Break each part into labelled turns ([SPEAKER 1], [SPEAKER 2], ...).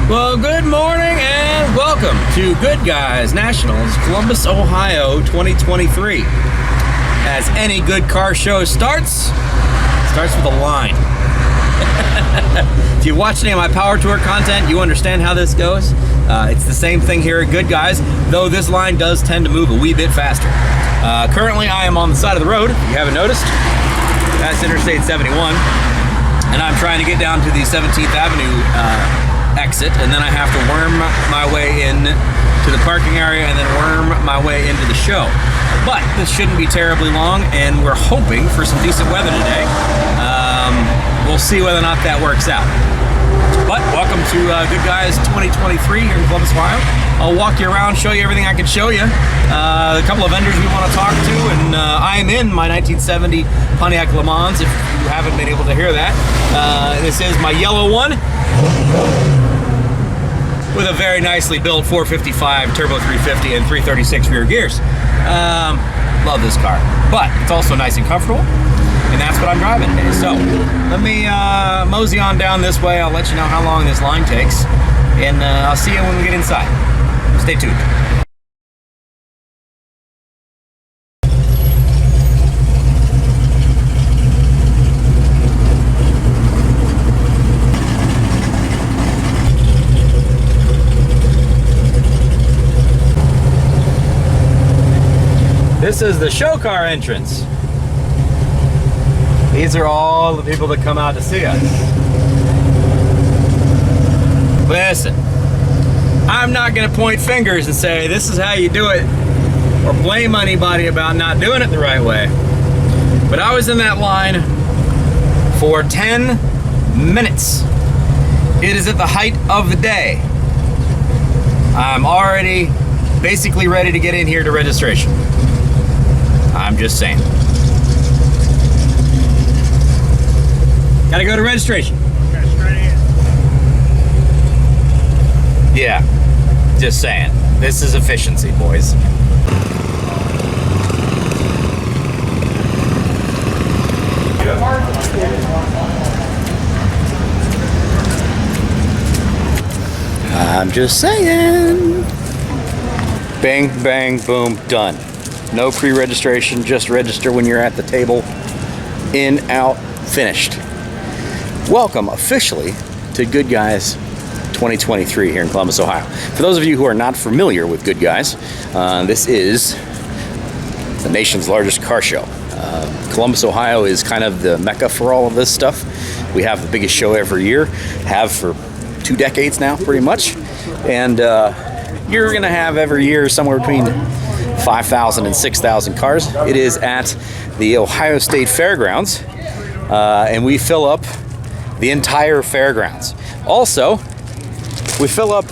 [SPEAKER 1] Well, good morning and welcome to Good Guys Nationals, Columbus, Ohio 2023. As any good car show starts with a line. If you've watched any of my Power Tour content, you understand how this goes. It's the same thing here at Good Guys, though this line does tend to move a wee bit faster. Currently, I am on the side of the road, if you haven't noticed. That's Interstate 71. And I'm trying to get down to the 17th Avenue exit, and then I have to worm my way in to the parking area and then worm my way into the show. But this shouldn't be terribly long, and we're hoping for some decent weather today. We'll see whether or not that works out. But welcome to Good Guys 2023 here in Columbus, Ohio. I'll walk you around, show you everything I can show you. A couple of vendors we want to talk to, and I am in my 1970 Pontiac LeMans, if you haven't been able to hear that. This is my yellow one, with a very nicely built 455 turbo 350 and 336 rear gears. Love this car, but it's also nice and comfortable, and that's what I'm driving today. So let me mosey on down this way. I'll let you know how long this line takes, and I'll see you when we get inside. Stay tuned. This is the show car entrance. These are all the people that come out to see us. Listen, I'm not gonna point fingers and say this is how you do it or blame anybody about not doing it the right way. But I was in that line for 10 minutes. It is at the height of the day. I'm already basically ready to get in here to registration. I'm just saying. Gotta go to registration.
[SPEAKER 2] Okay, straight in.
[SPEAKER 1] Yeah, just saying. This is efficiency, boys. I'm just saying. Bang, bang, boom, done. No pre-registration, just register when you're at the table. In, out, finished. Welcome officially to Good Guys 2023 here in Columbus, Ohio. For those of you who are not familiar with Good Guys, this is the nation's largest car show. Columbus, Ohio is kind of the mecca for all of this stuff. We have the biggest show every year, have for 2 decades now, pretty much. And you're gonna have every year somewhere between 5,000 and 6,000 cars. It is at the Ohio State Fairgrounds, and we fill up the entire fairgrounds. Also, we fill up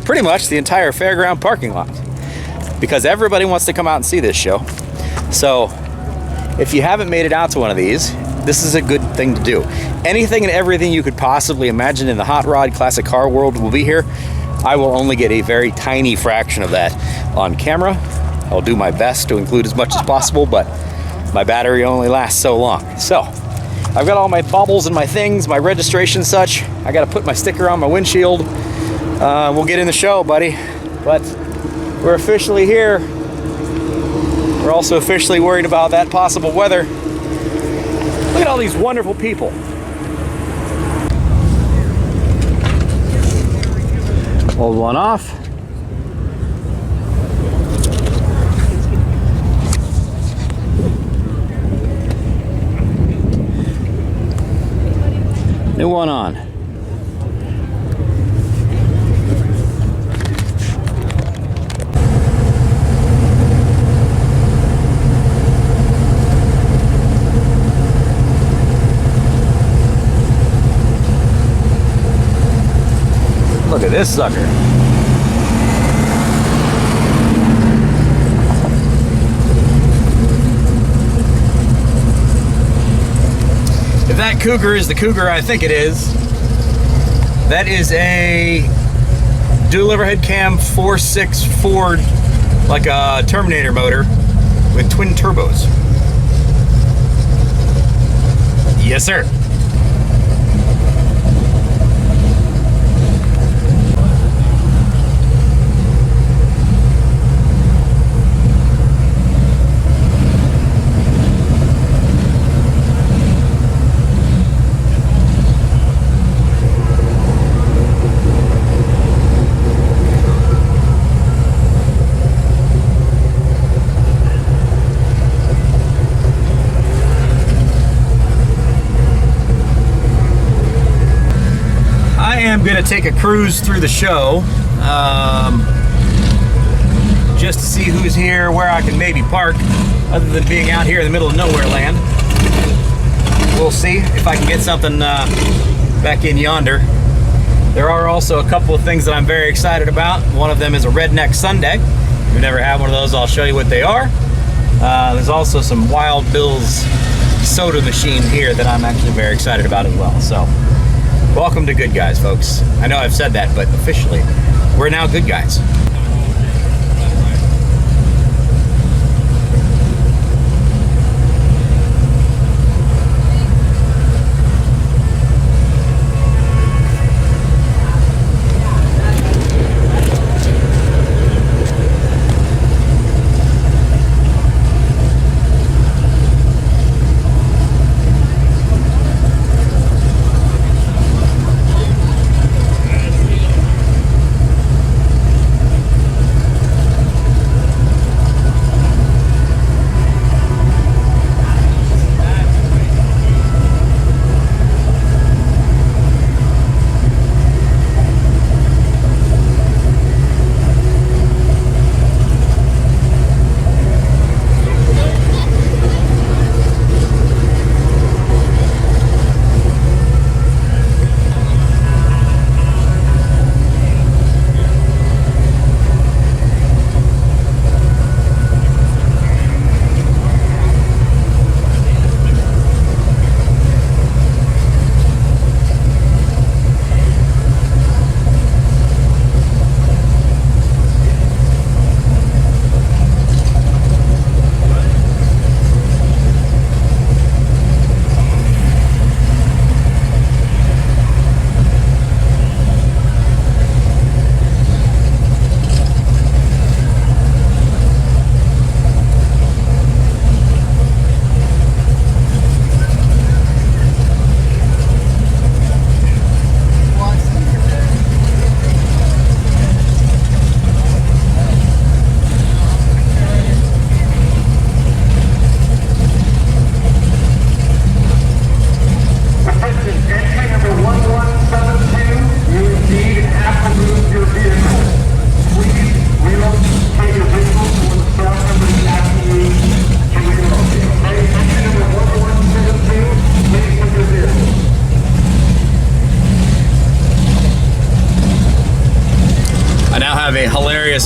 [SPEAKER 1] pretty much the entire fairground parking lot because everybody wants to come out and see this show. So if you haven't made it out to one of these, this is a good thing to do. Anything and everything you could possibly imagine in the hot rod classic car world will be here. I will only get a very tiny fraction of that on camera. I'll do my best to include as much as possible, but my battery only lasts so long. So I've got all my baubles and my things, my registration such. I got to put my sticker on my windshield. We'll get in the show, buddy. But we're officially here. We're also officially worried about that possible weather. Look at all these wonderful people. Hold one off. New one on. Look at this sucker. If that Cougar is the Cougar I think it is, that is a dual overhead cam 4.6 Ford, like a Terminator motor with twin turbos. Yes, sir. gonna take a cruise through the show, just to see who's here, where I can maybe park, other than being out here in the middle of nowhere land. We'll see if I can get something back in yonder. There are also a couple of things that I'm very excited about. One of them is a redneck sundae. If you've never had one of those, I'll show you what they are. There's also some Wild Bill's soda machine here that I'm actually very excited about as well. So, welcome to Good Guys, folks. I know I've said that, but officially, we're now Good Guys.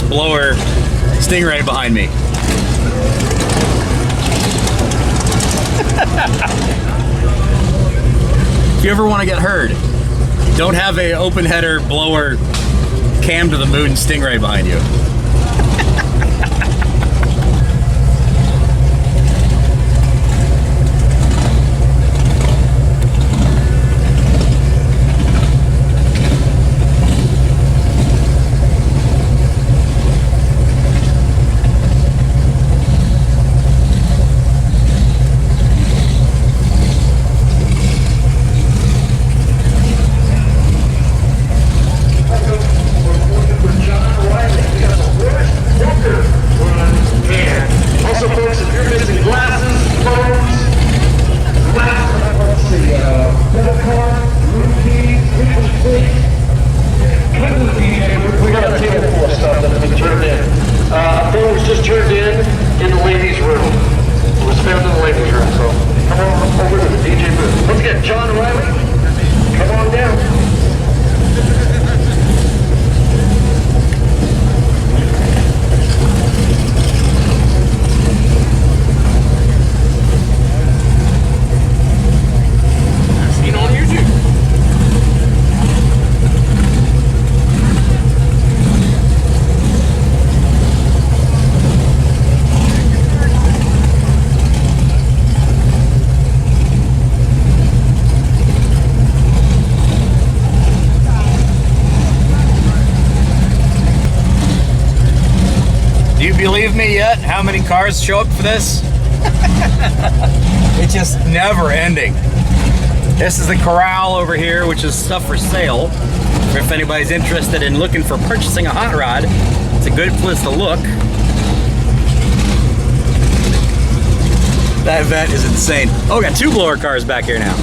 [SPEAKER 1] Blower Stingray behind me. If you ever want to get heard, don't have a open header blower cam to the moon Stingray behind you. Believe me yet how many cars show up for this? It's just never ending. This is the corral over here, which is stuff for sale. If anybody's interested in looking for purchasing a hot rod, it's a good place to look. That event is insane. Oh, we got two blower cars back here now.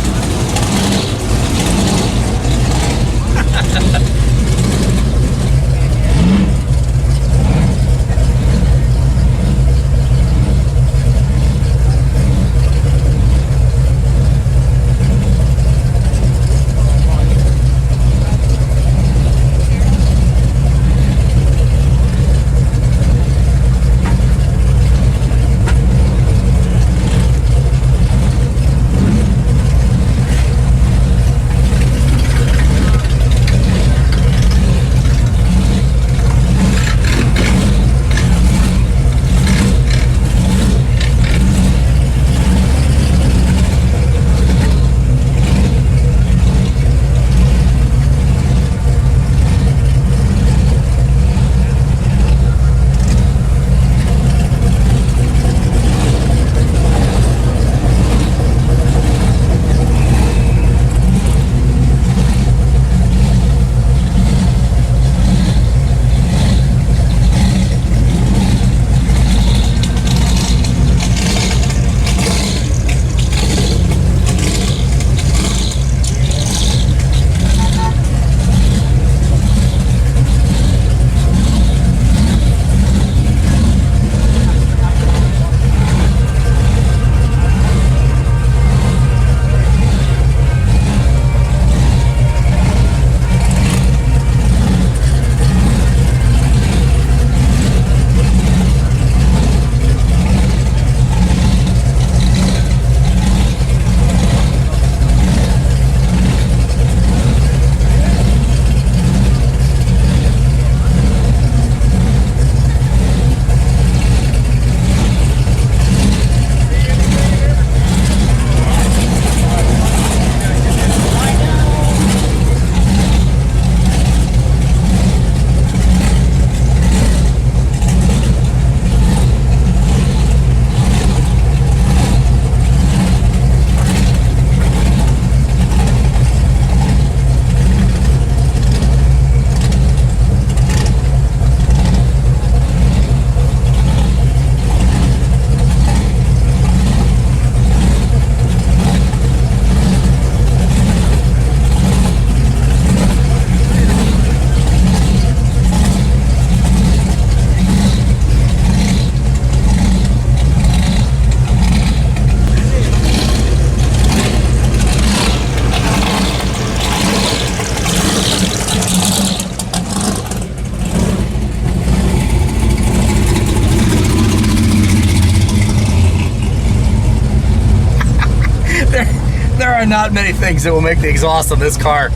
[SPEAKER 1] There are not many things that will make the exhaust on this car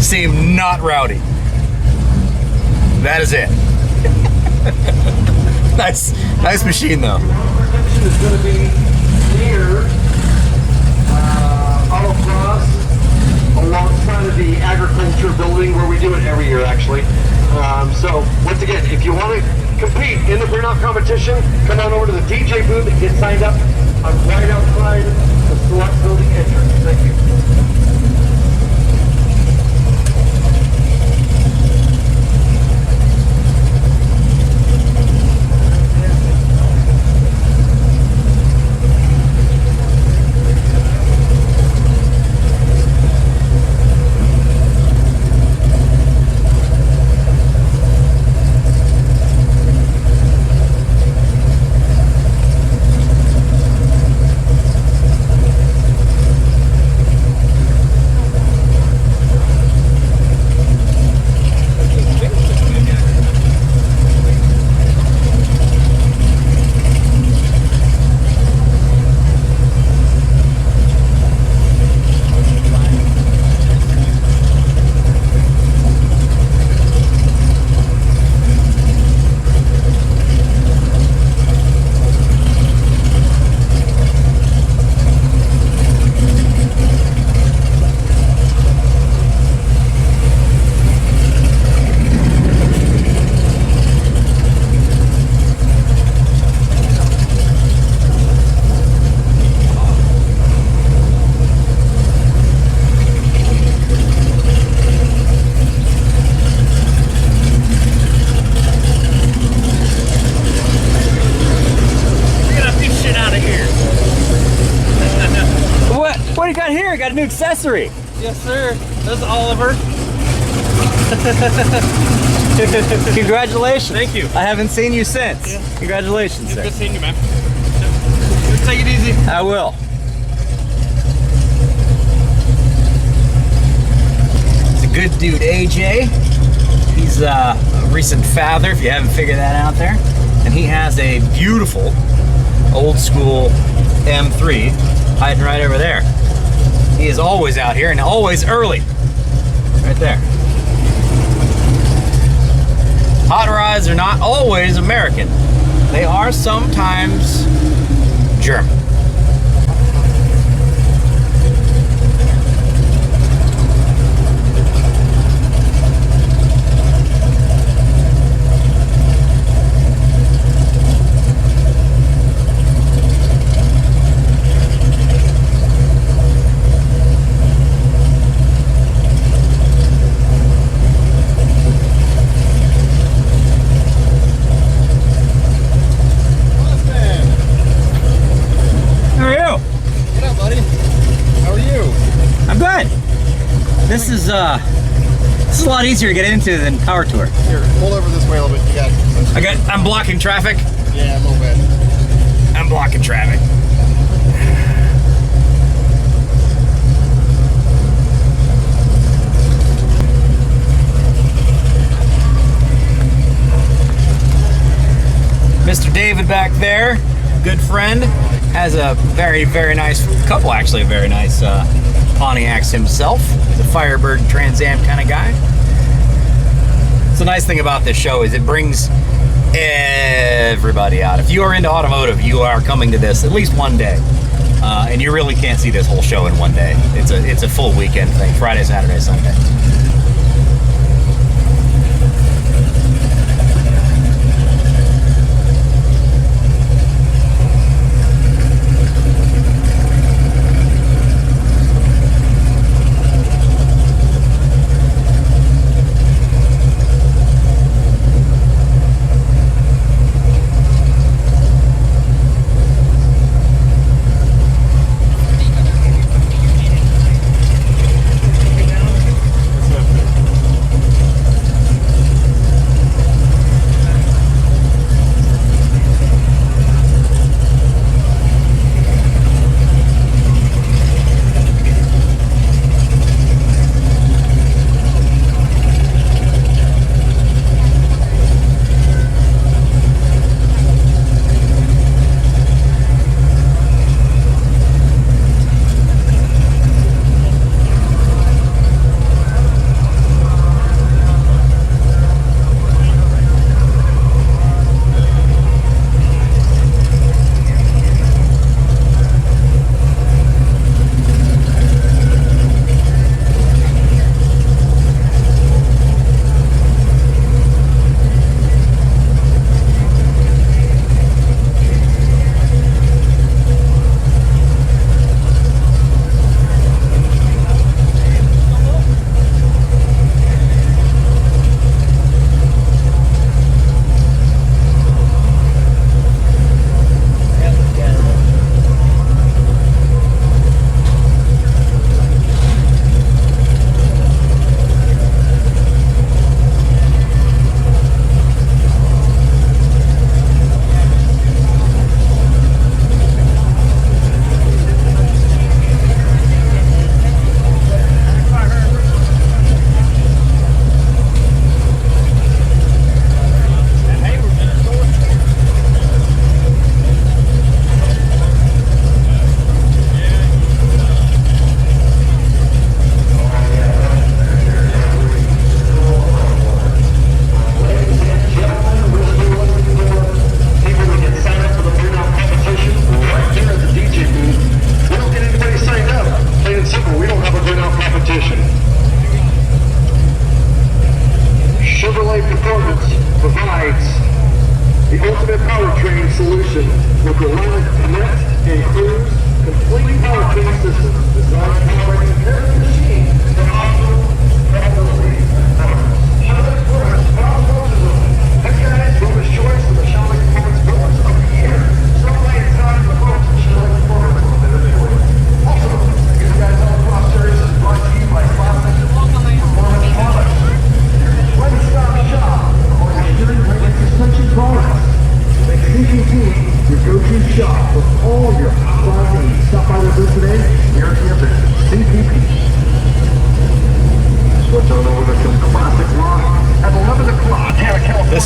[SPEAKER 1] seem not rowdy. That is it. Nice machine though.
[SPEAKER 2] Is going to be near Autocross, alongside of the agriculture building where we do it every year, actually. So once again, if you want to compete in the burnout competition, come on over to the DJ booth and get signed up. I'm right outside the select building entrance. Thank you.
[SPEAKER 1] What do you got here? Got a new accessory.
[SPEAKER 3] Yes, sir. This is Oliver.
[SPEAKER 1] Congratulations.
[SPEAKER 3] Thank you.
[SPEAKER 1] I haven't seen you since.
[SPEAKER 3] Yeah.
[SPEAKER 1] Congratulations, sir.
[SPEAKER 3] Good seeing you, man. Take it easy.
[SPEAKER 1] I will. It's a good dude, AJ. He's a recent father, if you haven't figured that out there. And he has a beautiful old school M3 hiding right over there. He is always out here and always early. Right there. Hot rods are not always American. They are sometimes German. This is a lot easier to get into than Power Tour.
[SPEAKER 4] Here, pull over this way a little bit. You got.
[SPEAKER 1] I'm blocking traffic.
[SPEAKER 4] Yeah, a little bit.
[SPEAKER 1] I'm blocking traffic. Mr. David back there, good friend, has a very, very nice couple, actually, a very nice Pontiacs himself. He's a Firebird Trans Am kind of guy. It's the nice thing about this show is it brings everybody out. If you are into automotive, you are coming to this at least one day, and you really can't see this whole show in one day. It's a full weekend thing, Friday, Saturday, Sunday.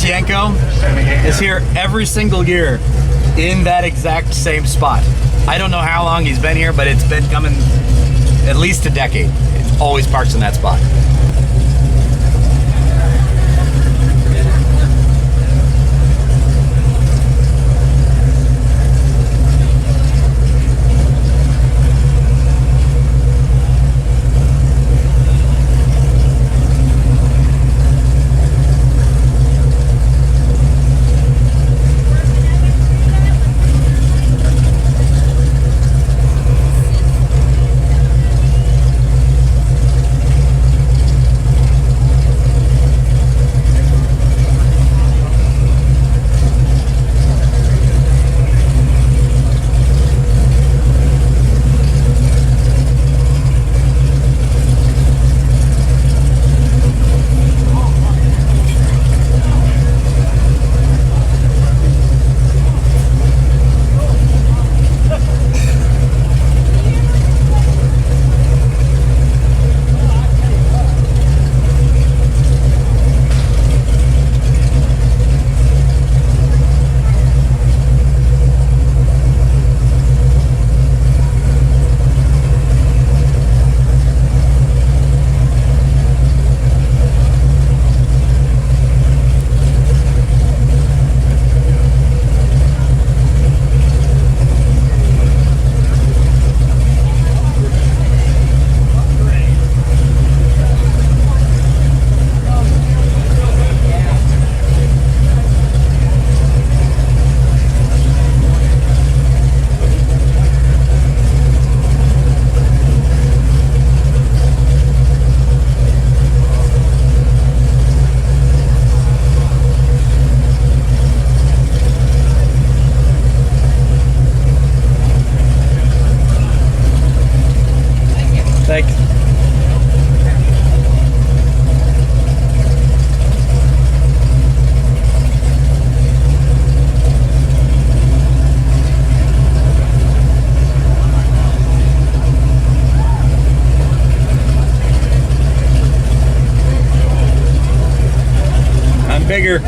[SPEAKER 3] Yanko is here every single year in that exact same spot. I don't know how long he's been here, but it's been coming at least a decade. It always parks in that spot. Thanks. I'm bigger.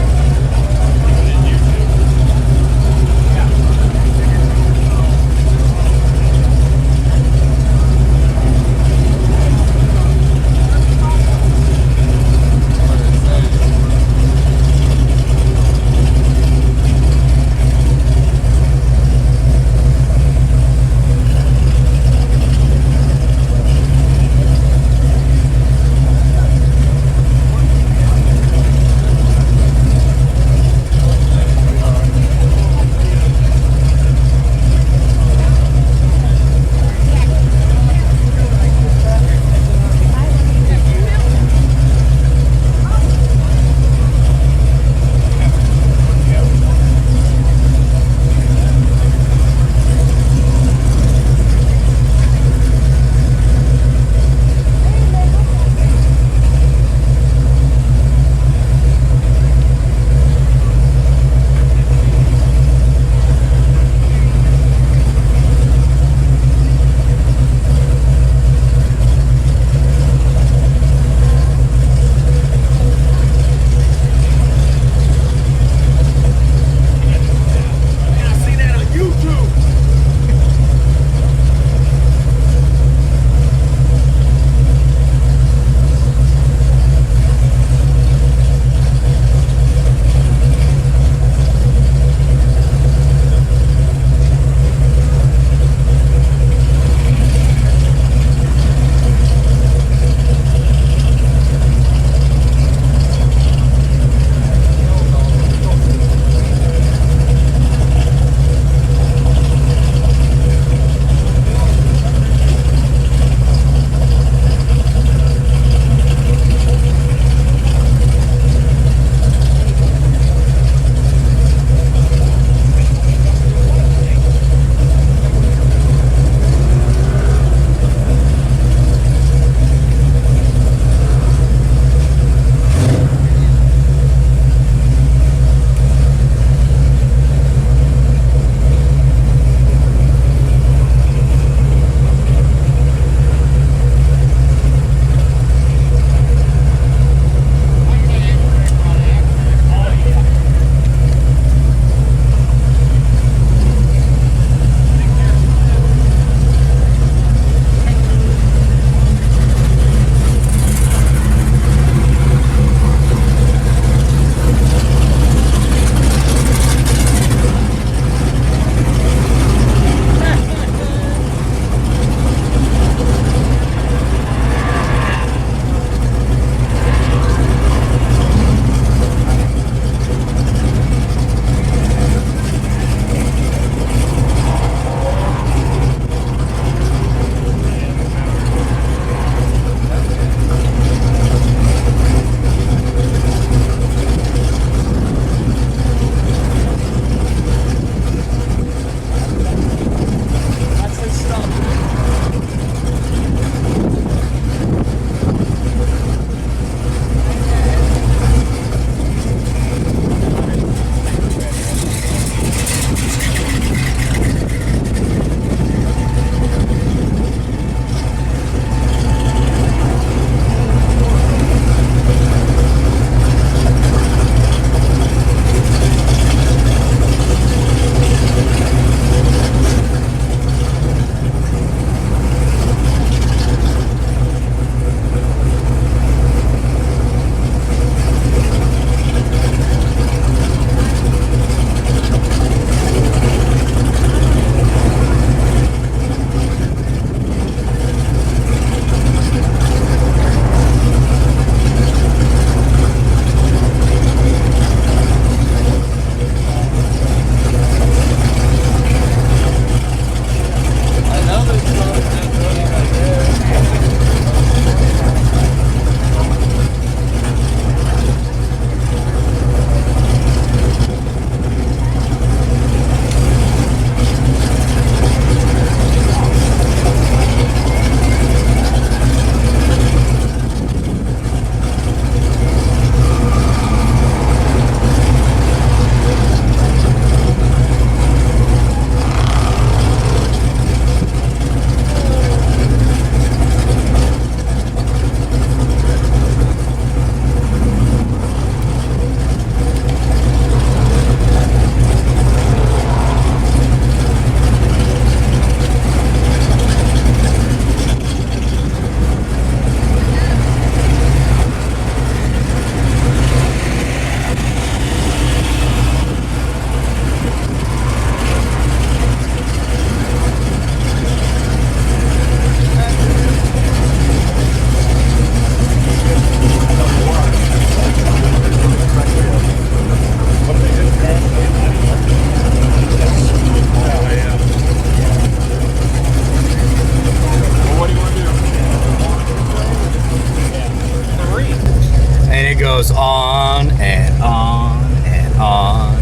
[SPEAKER 3] on and on and on.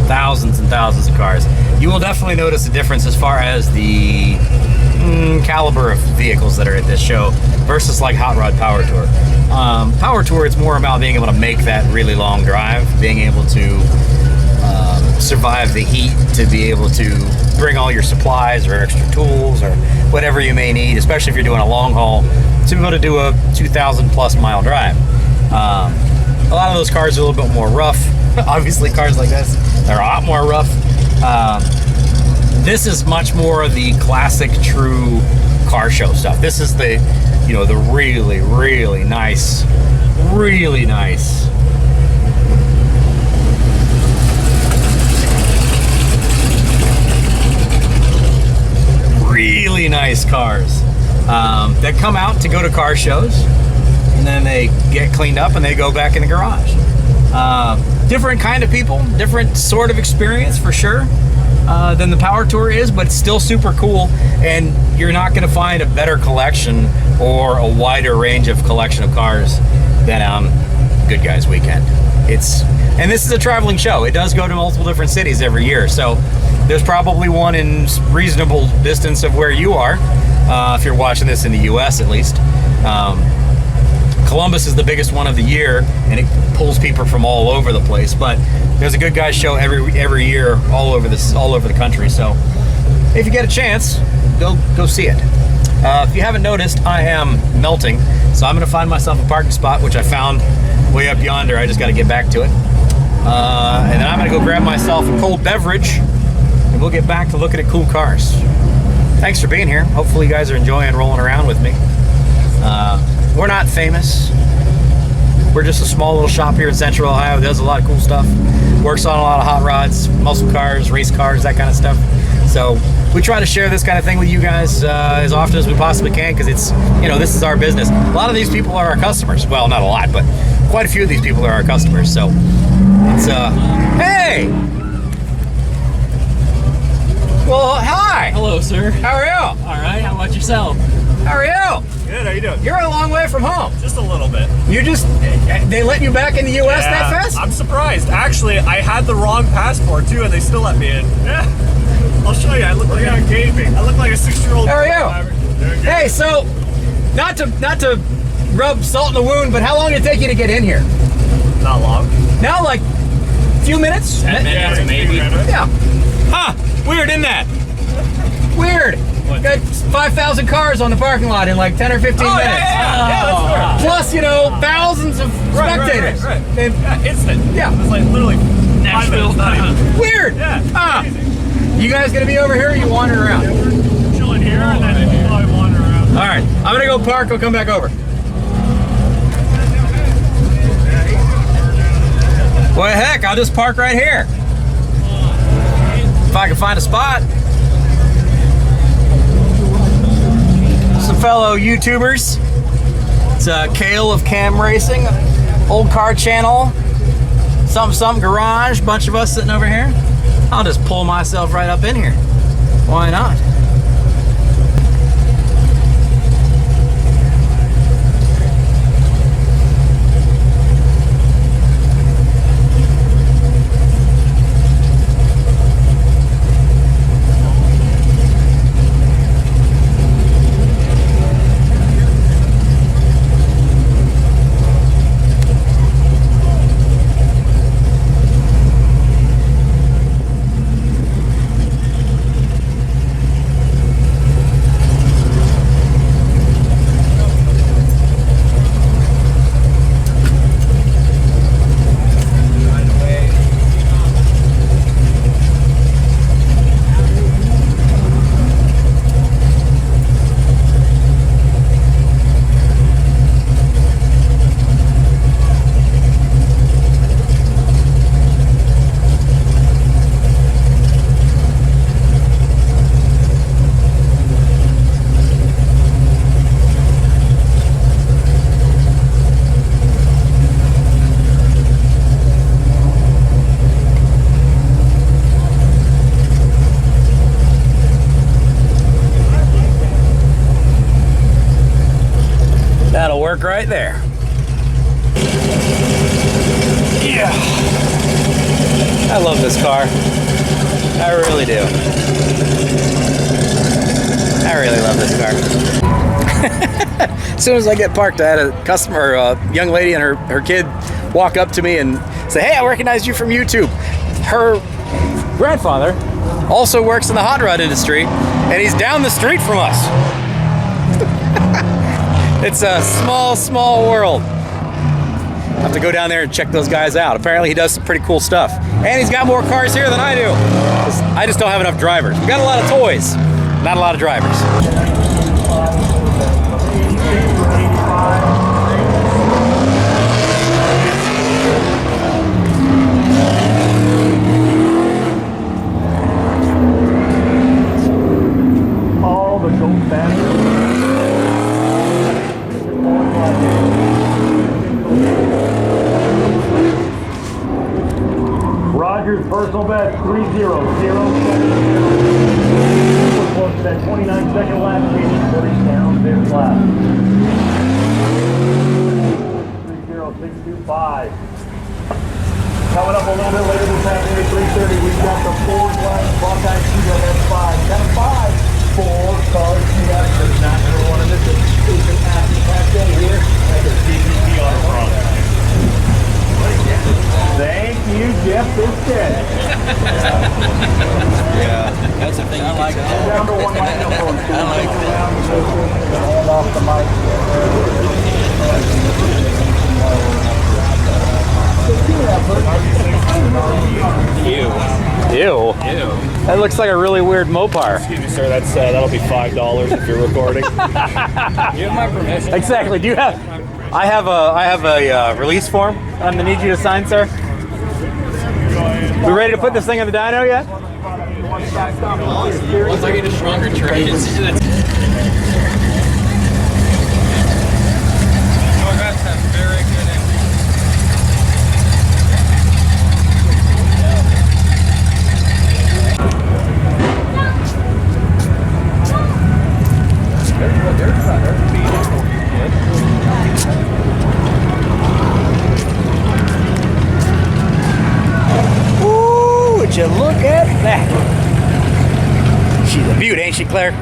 [SPEAKER 3] Thousands and thousands of cars. You will definitely notice a difference as far as the caliber of vehicles that are at this show versus like Hot Rod Power Tour. Power Tour, it's more about being able to make that really long drive, being able to survive the heat, to be able to bring all your supplies or extra tools or whatever you may need, especially if you're doing a long haul, to be able to do a 2,000 plus mile drive. A lot of those cars are a little bit more rough. Obviously cars like this, they're a lot more rough. This is much more of the classic true car show stuff. This is the, you know, the really, really nice, really nice cars that come out to go to car shows, and then they get cleaned up and they go back in the garage. Different kind of people, different sort of experience for sure than the Power Tour is, but it's still super cool, and you're not going to find a better collection or a wider range of collection of cars than Good Guys Weekend. And this is a traveling show. It does go to multiple different cities every year, so there's probably one in reasonable distance of where you are, if you're watching this in the US at least. Columbus is the biggest one of the year, and it pulls people from all over the place. But there's a Good Guys show every year all over the country. So if you get a chance, go see it. If you haven't noticed, I am melting, so I'm going to find myself a parking spot, which I found way up yonder. I just got to get back to it, and then I'm going to go grab myself a cold beverage, and we'll get back to looking at cool cars. Thanks for being here. Hopefully you guys are enjoying rolling around with me. We're not famous. We're just a small little shop here in Central Ohio. Does a lot of cool stuff. Works on a lot of hot rods, muscle cars, race cars, that kind of stuff. So we try to share this kind of thing with you guys as often as we possibly can, because it's, you know, this is our business. A lot of these people are our customers. Well, not a lot, but quite a few of these people are our customers. So it's hey! Well, hi!
[SPEAKER 5] Hello, sir.
[SPEAKER 3] How are you?
[SPEAKER 5] All right, how about yourself?
[SPEAKER 3] How are you?
[SPEAKER 5] Good, how you doing?
[SPEAKER 3] You're a long way from home.
[SPEAKER 5] Just a little bit.
[SPEAKER 3] They let you back in the U.S. that fast?
[SPEAKER 5] I'm surprised. Actually, I had the wrong passport, too, and they still let me in. Yeah. I'll show you. I look like I'm gaming. I look like a 6-year-old.
[SPEAKER 3] How are you? Hey, so, not to rub salt in the wound, but how long did it take you to get in here?
[SPEAKER 5] Not long.
[SPEAKER 3] Now, like, a few minutes?
[SPEAKER 5] 10 minutes, maybe.
[SPEAKER 3] Yeah. Huh. Weird, isn't that? Weird. Got 5,000 cars on the parking lot in like 10 or 15 minutes.
[SPEAKER 5] Yeah, that's fair.
[SPEAKER 3] Plus, you know, thousands of spectators.
[SPEAKER 5] Right.
[SPEAKER 3] And,
[SPEAKER 5] Instant.
[SPEAKER 3] Yeah.
[SPEAKER 5] It's like literally
[SPEAKER 3] Nashville.
[SPEAKER 5] 5 minutes.
[SPEAKER 3] Weird.
[SPEAKER 5] Yeah.
[SPEAKER 3] You guys gonna be over here or you wander around?
[SPEAKER 5] Yeah, we're chilling here and then we'll probably wander around.
[SPEAKER 3] All right. I'm gonna go park. I'll come back over. Well, heck, I'll just park right here. If I can find a spot. Some fellow YouTubers. It's Kale of Cam Racing, Old Car Channel, something garage, bunch of us sitting over here. I'll just pull myself right up in here. Why not? That'll work right there.
[SPEAKER 1] love this car. I really do. I really love this car. As soon as I get parked, I had a customer, a young lady and her kid walk up to me and say, "Hey, I recognize you from YouTube." Her grandfather also works in the hot rod industry, and he's down the street from us. It's a small, small world. I have to go down there and check those guys out. Apparently he does some pretty cool stuff. And he's got more cars here than I do. I just don't have enough drivers. We got a lot of toys, not a lot of drivers.
[SPEAKER 5] All the gold banners. Roger's personal best 3-0-0-7-0. Close to that 29-second lap, Katie 40 down fifth lap. 3-0-6-2-5. Coming up a little bit later this afternoon at 3:30, we've got the Ford Line Buckeye Shootout F5. Got 4 cars queued up. There's not number one in this. It's an action-packed day here at the CVP Autocross. Thank you, Jeff Biscuit.
[SPEAKER 3] Yeah, that's a thing I like.
[SPEAKER 5] Down to one microphone. I like it. Hand off the mic.
[SPEAKER 1] Ew. That looks like a really weird Mopar.
[SPEAKER 5] Excuse me, sir. That'll be $5 if you're recording.
[SPEAKER 3] You have my permission.
[SPEAKER 1] Exactly. Do you have? I have a release form I'm gonna need you to sign, sir. We ready to put this thing in the dyno yet?
[SPEAKER 3] Once I get a stronger trains. Very good.
[SPEAKER 1] Ooh, would you look at that? She's a beaut, ain't she, Claire?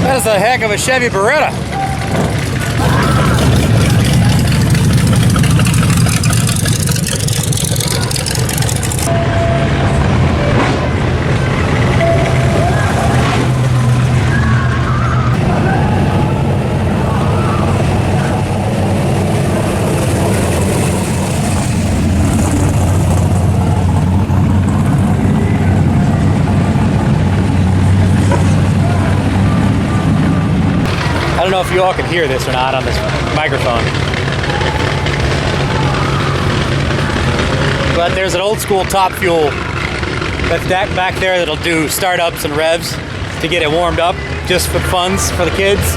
[SPEAKER 1] That's a heck of a Chevy Beretta. I don't know if you all can hear this or not on this microphone, but there's an old school Top Fuel that's back there that'll do startups and revs to get it warmed up just for funds for the kids.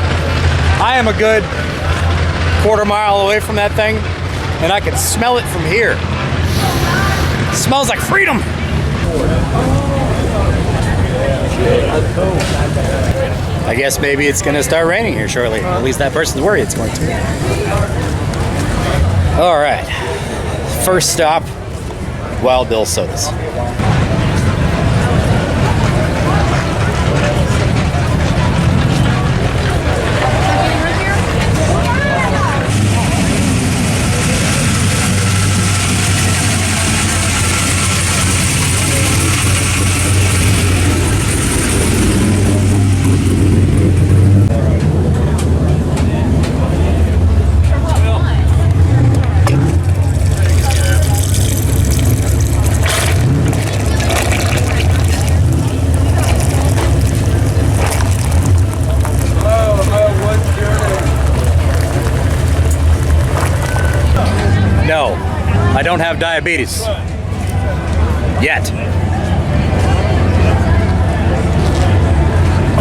[SPEAKER 1] I am a good quarter mile away from that thing and I can smell it from here. It smells like freedom. I guess maybe it's going to start raining here shortly. At least that person's worried it's going to. All right. First stop, Wild Bill Sodas. I don't have diabetes. Yet.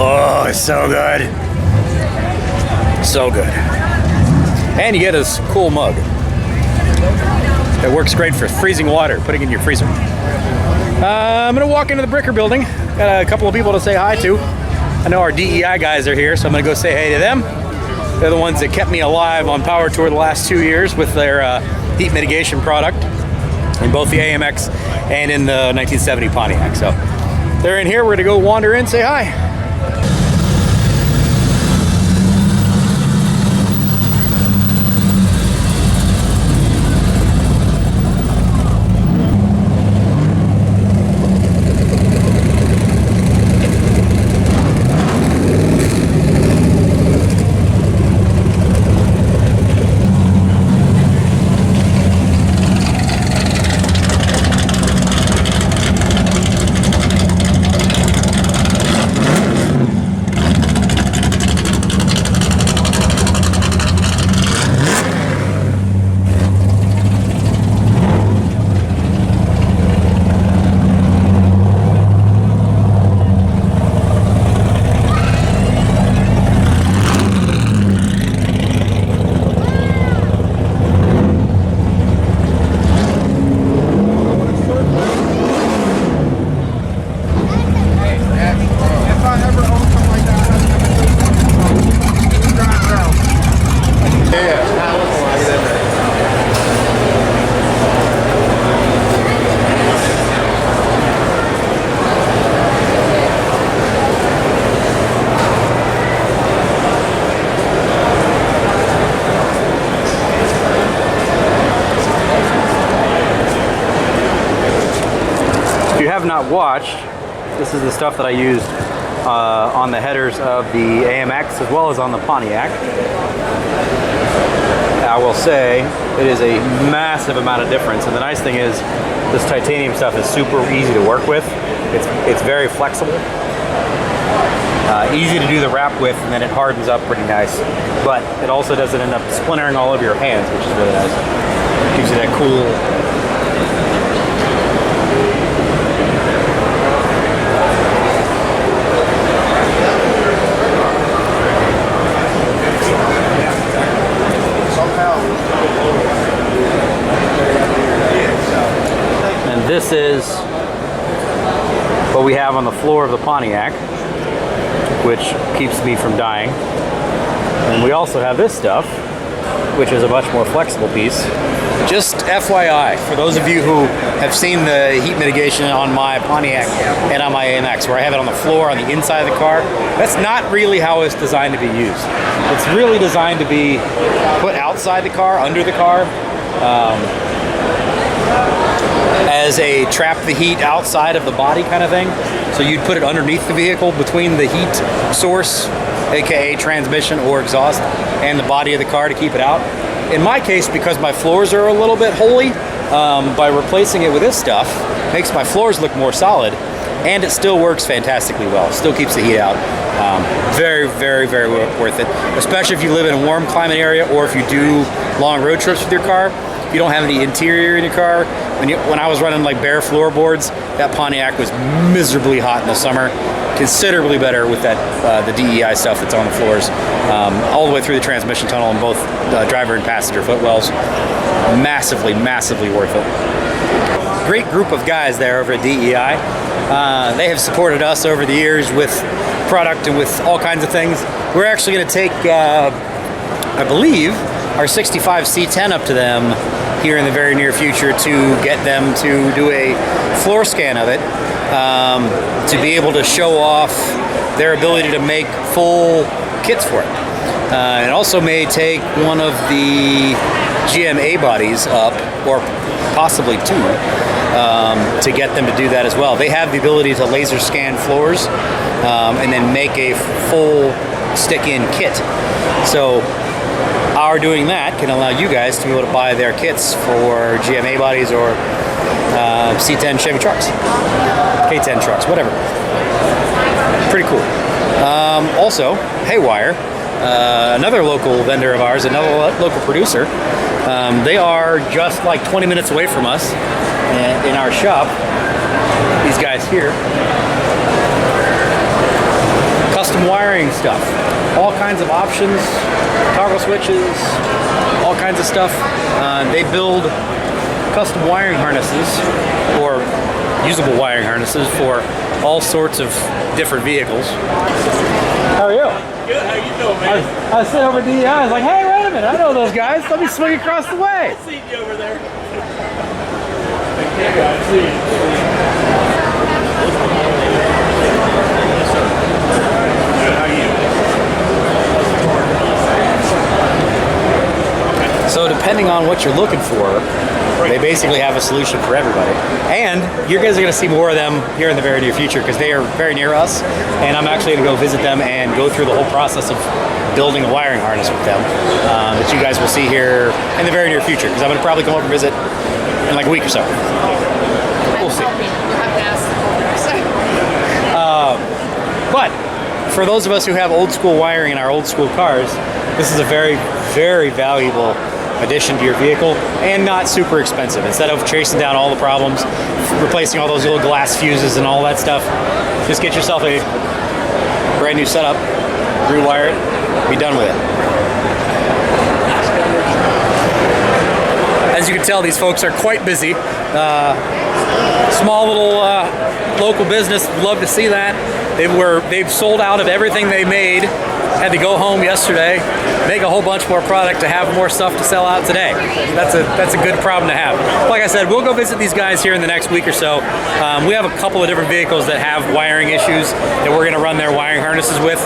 [SPEAKER 1] Oh, it's so good. So good. And you get this cool mug. It works great for freezing water, putting it in your freezer. I'm gonna walk into the Bricker building. Got a couple of people to say hi to. I know our DEI guys are here, so I'm gonna go say hey to them. They're the ones that kept me alive on Power Tour the last 2 years with their heat mitigation product in both the AMX and in the 1970 Pontiac. So they're in here. We're gonna go wander in, say hi. Have not watched, this is the stuff that I used on the headers of the AMX as well as on the Pontiac. I will say it is a massive amount of difference, and the nice thing is this titanium stuff is super easy to work with. It's very flexible, easy to do the wrap with, and then it hardens up pretty nice, but it also doesn't end up splintering all over your hands, which is really nice. Gives you that cool This is what we have on the floor of the Pontiac, which keeps me from dying. And we also have this stuff, which is a much more flexible piece. Just FYI, for those of you who have seen the heat mitigation on my Pontiac and on my AMX, where I have it on the floor, on the inside of the car, that's not really how it's designed to be used. It's really designed to be put outside the car, under the car, as a trap the heat outside of the body kind of thing. So you'd put it underneath the vehicle between the heat source, aka transmission or exhaust, and the body of the car to keep it out. In my case, because my floors are a little bit holy, by replacing it with this stuff, makes my floors look more solid, and it still works fantastically well. Still keeps the heat out. Very, very, very worth it, especially if you live in a warm climate area or if you do long road trips with your car. If you don't have any interior in your car, when I was running like bare floorboards, that Pontiac was miserably hot in the summer. Considerably better with that the DEI stuff that's on the floors, all the way through the transmission tunnel and both driver and passenger footwells. Massively, massively worth it. Great group of guys there over at DEI. They have supported us over the years with product and with all kinds of things. We're actually going to take, I believe, our 65 C10 up to them here in the very near future to get them to do a floor scan of it, to be able to show off their ability to make full kits for it. And also may take one of the GM A-bodies up, or possibly two, to get them to do that as well. They have the ability to laser scan floors and then make a full stick-in kit. So our doing that can allow you guys to be able to buy their kits for GM A-bodies or C10 Chevy trucks, K10 trucks, whatever. Pretty cool. Also, Haywire, another local vendor of ours, another local producer,
[SPEAKER 3] They are just like 20 minutes away from us in our shop. These guys here. Custom wiring stuff. All kinds of options, toggle switches, all kinds of stuff. They build custom wiring harnesses or usable wiring harnesses for all sorts of different vehicles. How are you?
[SPEAKER 6] Good, how you doing, man?
[SPEAKER 3] I was sitting over at DEI, I was like, hey, wait a minute, I know those guys. Let me swing across the way.
[SPEAKER 6] I see you over there. I see you.
[SPEAKER 3] So depending on what you're looking for, they basically have a solution for everybody. And you guys are going to see more of them here in the very near future because they are very near us. And I'm actually going to go visit them and go through the whole process of building a wiring harness with them that you guys will see here in the very near future because I'm going to probably come over and visit in like a week or so. We'll see. But for those of us who have old school wiring in our old school cars, this is a very, very valuable addition to your vehicle and not super expensive. Instead of chasing down all the problems, replacing all those little glass fuses and all that stuff, just get yourself a brand new setup, rewire it, be done with it. As you can tell, these folks are quite busy. Small little local business, love to see that. They've sold out of everything they made. Had to go home yesterday, make a whole bunch more product to have more stuff to sell out today. That's a good problem to have. Like I said, we'll go visit these guys here in the next week or so. We have a couple of different vehicles that have wiring issues that we're going to run their wiring harnesses with.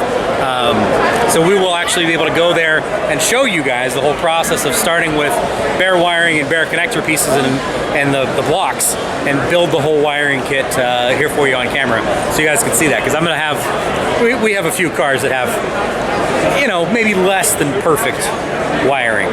[SPEAKER 3] So we will actually be able to go there and show you guys the whole process of starting with bare wiring and bare connector pieces and the blocks and build the whole wiring kit here for you on camera so you guys can see that. Because I'm going to have, we have a few cars that have, you know, maybe less than perfect wiring.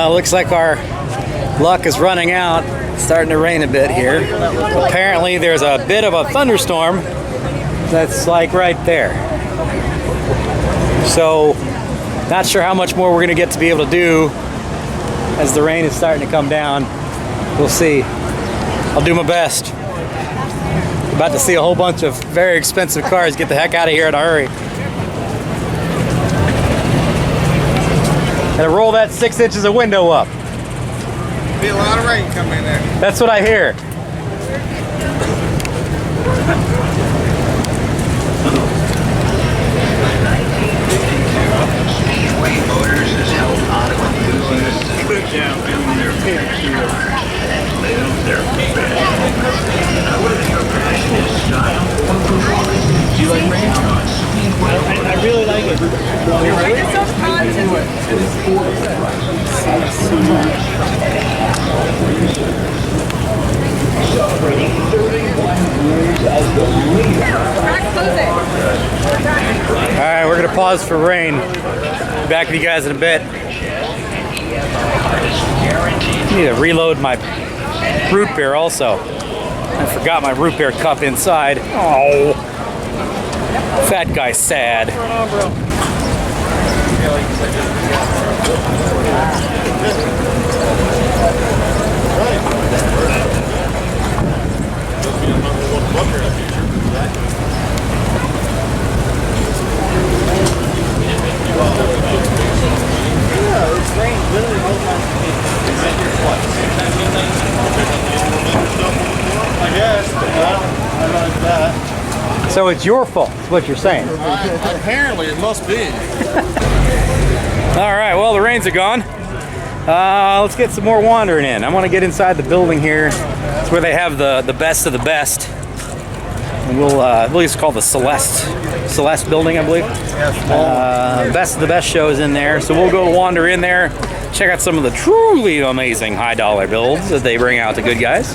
[SPEAKER 3] Looks like our luck is running out. It's starting to rain a bit here. Apparently there's a bit of a thunderstorm that's like right there. So not sure how much more we're going to get to be able to do as the rain is starting to come down. We'll see. I'll do my best. About to see a whole bunch of very expensive cars get the heck out of here in a hurry. And roll that 6 inches of window up.
[SPEAKER 4] Be a lot of rain coming in there.
[SPEAKER 3] That's what I hear.
[SPEAKER 7] Speedway Motors has helped auto enthusiasts build their picture and live their best. Now, whether your passion is style or performance, you like rain? I really like it.
[SPEAKER 6] It's so
[SPEAKER 7] Celebrating 31 years as the leader.
[SPEAKER 3] All right, we're gonna pause for rain. Be back with you guys in a bit.
[SPEAKER 7] Guaranteed.
[SPEAKER 3] I need to reload my root beer also. I forgot my root beer cup inside. Oh, fat guy sad.
[SPEAKER 4] I guess. I like that.
[SPEAKER 3] So it's your fault, is what you're saying.
[SPEAKER 4] Apparently, it must be.
[SPEAKER 3] All right, well, the rains are gone. Let's get some more wandering in. I want to get inside the building here. It's where they have the best of the best. And I believe it's called the Celeste building, I believe. Best of the best shows in there. So we'll go wander in there, check out some of the truly amazing high dollar builds that they bring out to good guys.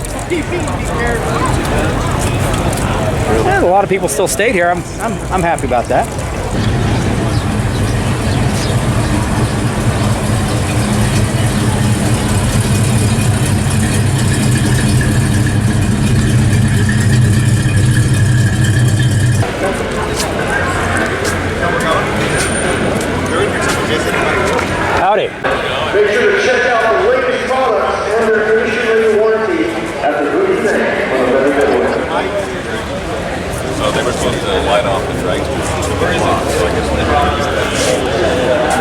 [SPEAKER 3] And a lot of people still stayed here. I'm happy about that. Howdy.
[SPEAKER 2] Make sure to check out the latest products and their nationwide warranty at the booth stand on the Better Building.
[SPEAKER 8] Oh, they were supposed to light off the drag strip. Where is it? So I guess they didn't use that.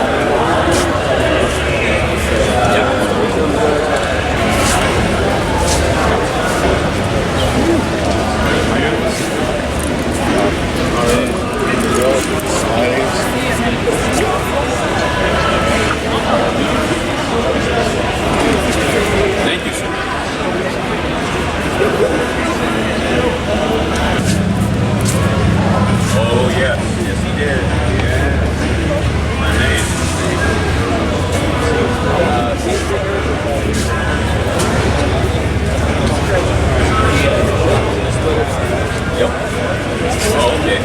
[SPEAKER 8] Thank you, sir. Oh, yes. Yes, he did. Yeah. My name. Yep. Oh, okay.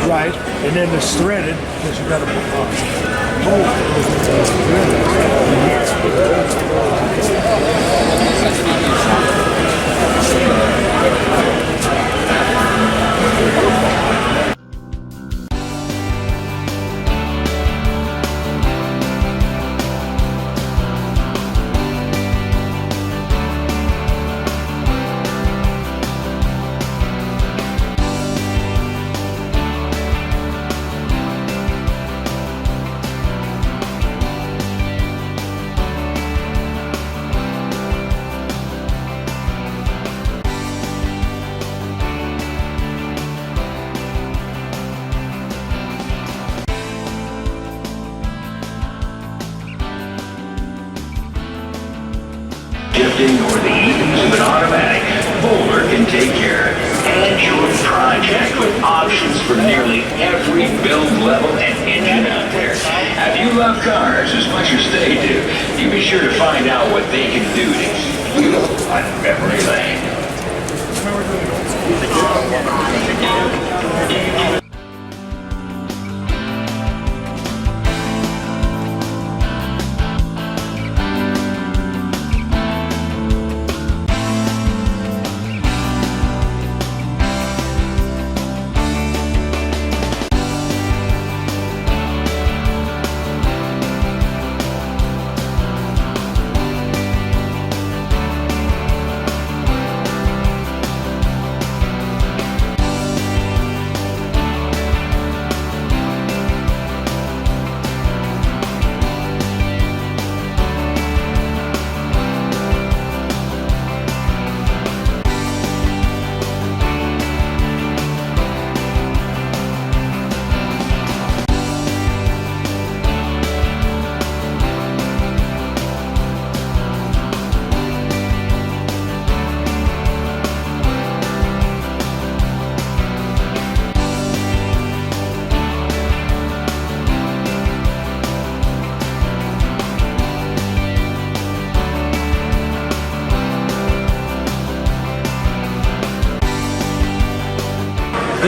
[SPEAKER 5] Right, and then it's threaded because you got to
[SPEAKER 7] Shifting or the ease of an automatic, Boulder can take care of you and your project with options for nearly every build level and engine out there. If you love cars as much as they do, you be sure to find out what they can do to keep you on memory lane.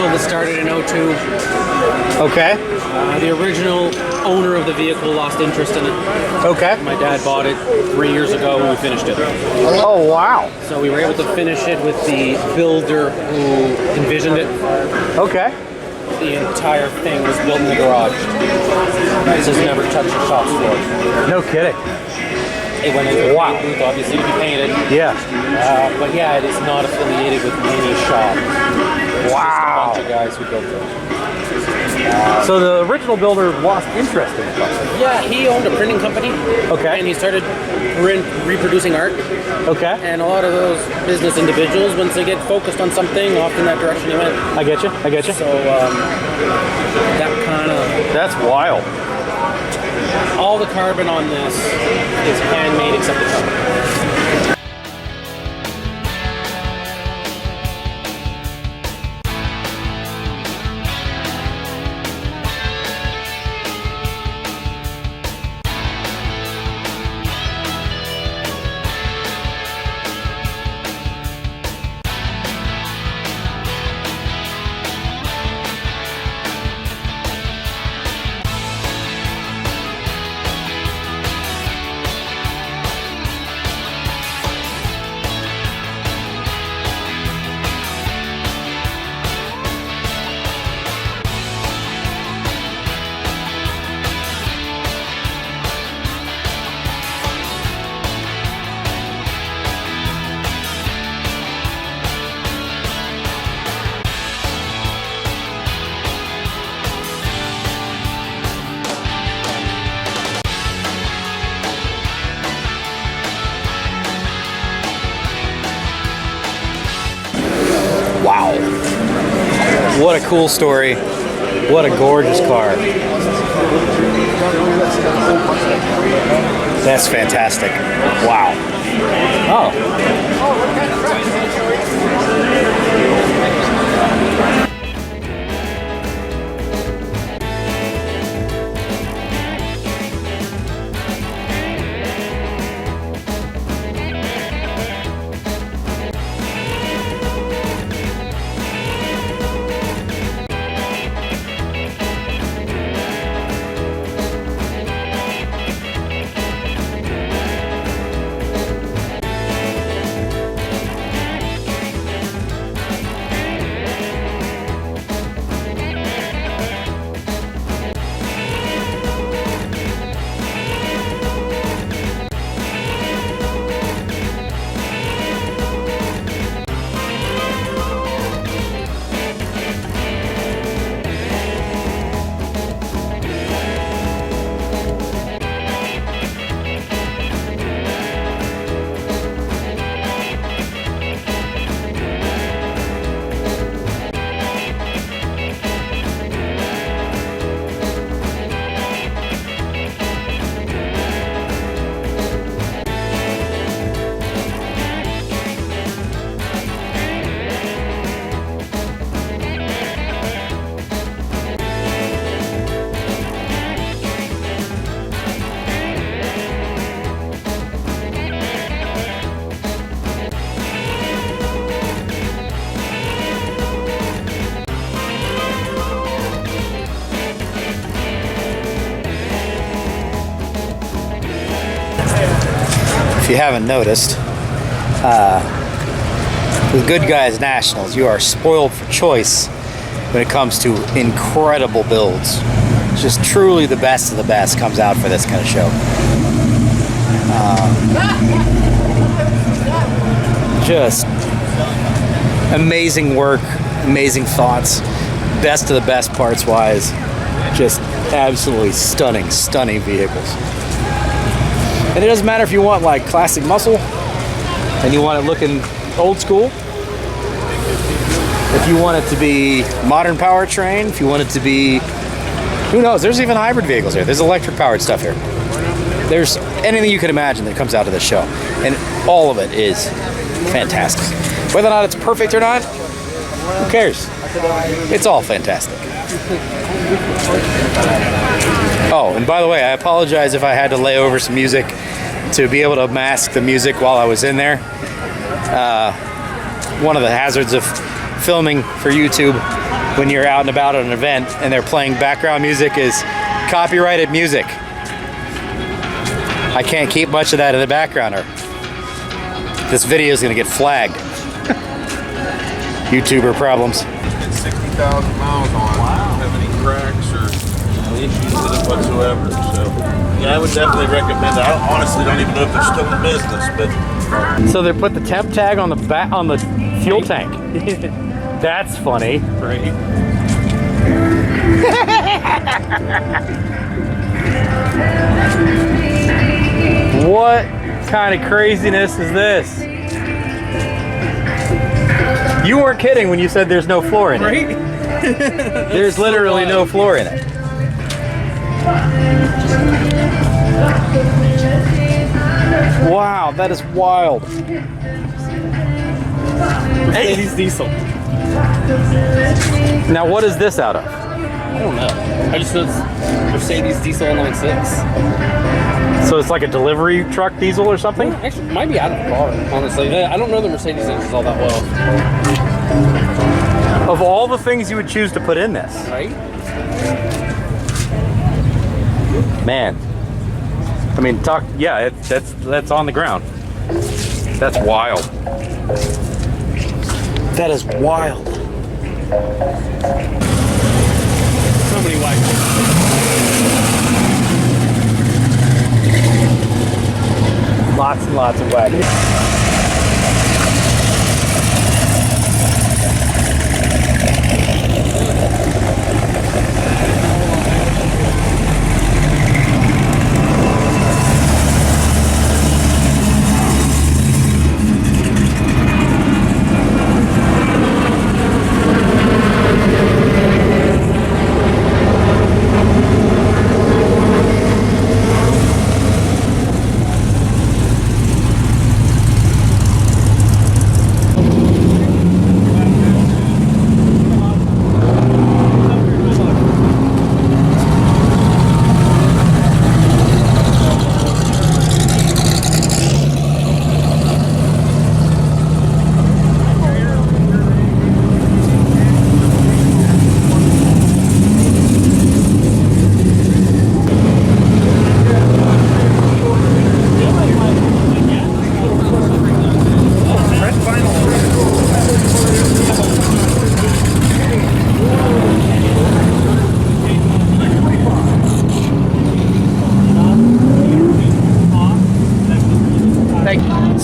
[SPEAKER 9] build that started in '02.
[SPEAKER 1] Okay.
[SPEAKER 9] The original owner of the vehicle lost interest in it.
[SPEAKER 1] Okay.
[SPEAKER 9] My dad bought it 3 years ago and we finished it.
[SPEAKER 1] Oh, wow.
[SPEAKER 9] So we were able to finish it with the builder who envisioned it.
[SPEAKER 1] Okay.
[SPEAKER 9] The entire thing was built in the garage. This has never touched the shop floor.
[SPEAKER 1] No kidding.
[SPEAKER 9] It went into the paint booth, obviously, to be painted.
[SPEAKER 1] Yeah.
[SPEAKER 9] But yeah, it is not affiliated with any shop. It's
[SPEAKER 1] Wow.
[SPEAKER 9] just a bunch of guys who built it.
[SPEAKER 1] So the original builder lost interest in it.
[SPEAKER 9] Yeah, he owned a printing company.
[SPEAKER 1] Okay.
[SPEAKER 9] And he started reproducing art.
[SPEAKER 1] Okay.
[SPEAKER 9] And a lot of those business individuals, once they get focused on something, often that direction they went.
[SPEAKER 1] I get you. I get you.
[SPEAKER 9] So that kind of...
[SPEAKER 1] That's wild.
[SPEAKER 9] All the carbon on this is handmade except the cover.
[SPEAKER 1] Wow. What a cool story. What a gorgeous car. That's fantastic. Wow. Oh. If you haven't noticed, with Good Guys Nationals, you are spoiled for choice when it comes to incredible builds. Just truly the best of the best comes out for this kind of show. Just amazing work, amazing thoughts, best of the best parts wise. Just absolutely stunning, stunning vehicles. And it doesn't matter if you want like classic muscle and you want it looking old school. If you want it to be modern powertrain, if you want it to be, who knows, there's even hybrid vehicles here. There's electric powered stuff here. There's anything you can imagine that comes out of this show. And all of it is fantastic. Whether or not it's perfect or not, who cares? It's all fantastic. Oh, and by the way, I apologize if I had to lay over some music to be able to mask the music while I was in there. One of the hazards of filming for YouTube when you're out and about at an event and they're playing background music is copyrighted music. I can't keep much of that in the background or this video is gonna get flagged. YouTuber problems.
[SPEAKER 8] It's 60,000 miles on it. Don't have any cracks or issues with it whatsoever. So yeah, I would definitely recommend it. I honestly don't even know if they're still in business, but
[SPEAKER 1] So they put the temp tag on the back on the fuel tank. That's funny.
[SPEAKER 9] Right.
[SPEAKER 1] What kind of craziness is this? You weren't kidding when you said there's no floor in it.
[SPEAKER 9] Right?
[SPEAKER 1] There's literally no floor in it. Wow, that is wild.
[SPEAKER 9] Mercedes diesel.
[SPEAKER 1] Now what is this out of?
[SPEAKER 9] I don't know. I just know it's Mercedes diesel 196.
[SPEAKER 1] So it's like a delivery truck diesel or something?
[SPEAKER 9] Actually, it might be out of the car, honestly. I don't know the Mercedes engines all that well.
[SPEAKER 1] Of all the things you would choose to put in this.
[SPEAKER 9] Right?
[SPEAKER 1] Man. I mean, that's on the ground. That's wild. That is wild.
[SPEAKER 9] So many wipers.
[SPEAKER 1] Lots and lots of wagons.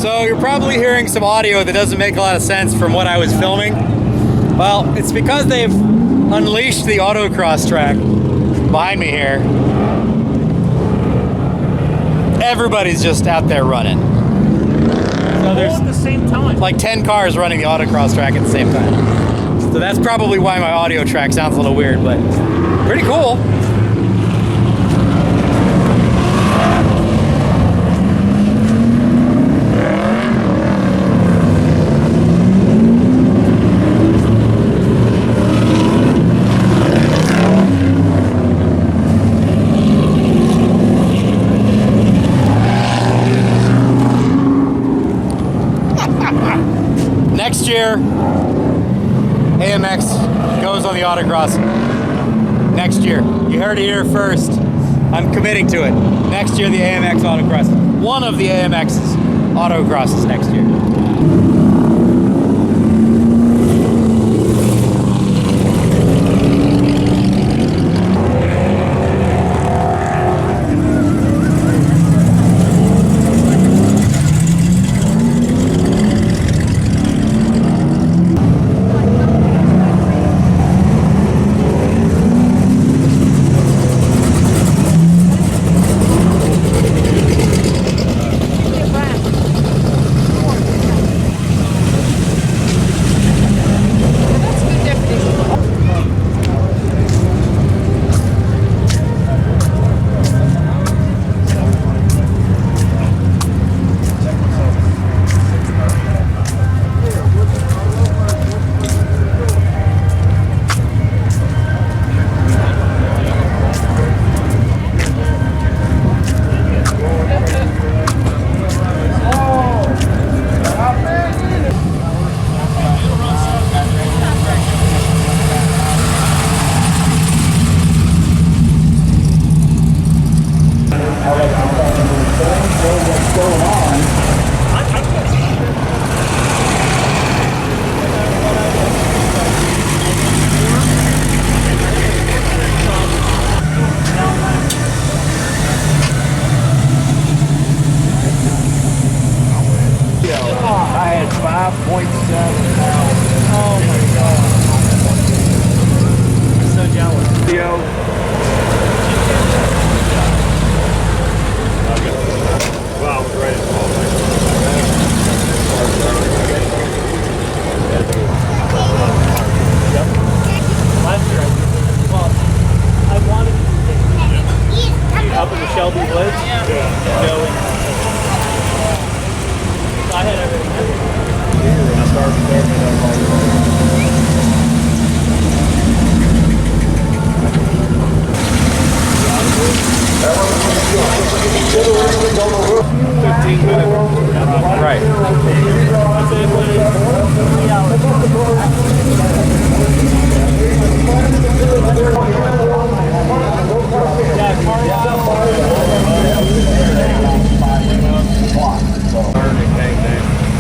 [SPEAKER 1] So you're probably hearing some audio that doesn't make a lot of sense from what I was filming. Well, it's because they've unleashed the autocross track behind me here. Everybody's just out there running. So there's
[SPEAKER 9] All at the same time.
[SPEAKER 1] like 10 cars running the autocross track at the same time. So that's probably why my audio track sounds a little weird, but pretty cool. Next year, AMX goes on the autocross. Next year. You heard it here first. I'm committing to it. Next year, the AMX autocross. One of the AMX's autocrosses next year.
[SPEAKER 5] 5.7 pounds.
[SPEAKER 9] Oh my god. I'm so jealous.
[SPEAKER 6] Wow, right.
[SPEAKER 9] Last year, well, I wanted to up in the Shelby Woods. Go and I had everything.
[SPEAKER 5] I started there.
[SPEAKER 3] Right.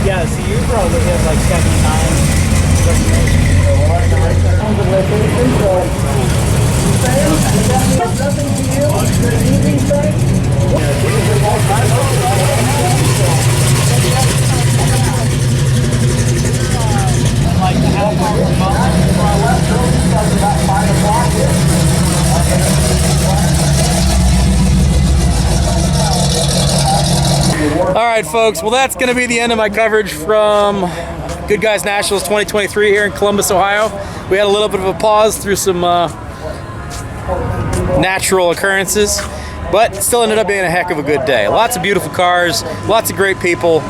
[SPEAKER 9] Yeah, so you probably hit like 79.
[SPEAKER 3] All right, folks. Well, that's going to be the end of my coverage from Good Guys Nationals 2023 here in Columbus, Ohio. We had a little bit of a pause through some natural occurrences, but it still ended up being a heck of a good day. Lots of beautiful cars, lots of great people.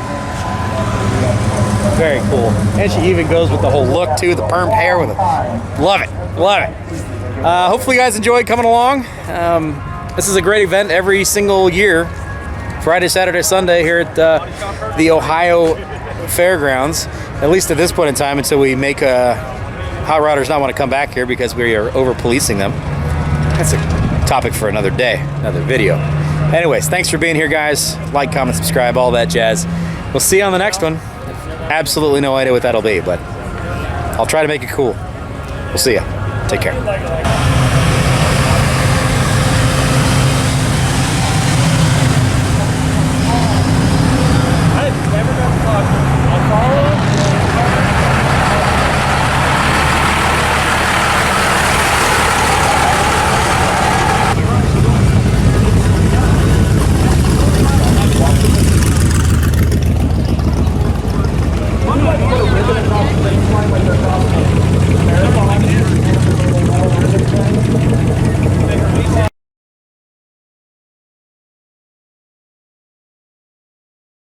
[SPEAKER 3] Very cool. And she even goes with the whole look too, the permed hair with it. Love it, love it. Hopefully you guys enjoyed coming along. This is a great event every single year. Friday, Saturday, Sunday here at the Ohio Fairgrounds, at least at this point in time, until we make hot rodders not want to come back here because we are over policing them. That's a topic for another day, another video. Anyways, thanks for being here, guys. Like, comment, subscribe, all that jazz. We'll see you on the next one. Absolutely no idea what that'll be, but I'll try to make it cool. We'll see ya. Take care.
[SPEAKER 5] Like, put a ribbon across the finish line like they're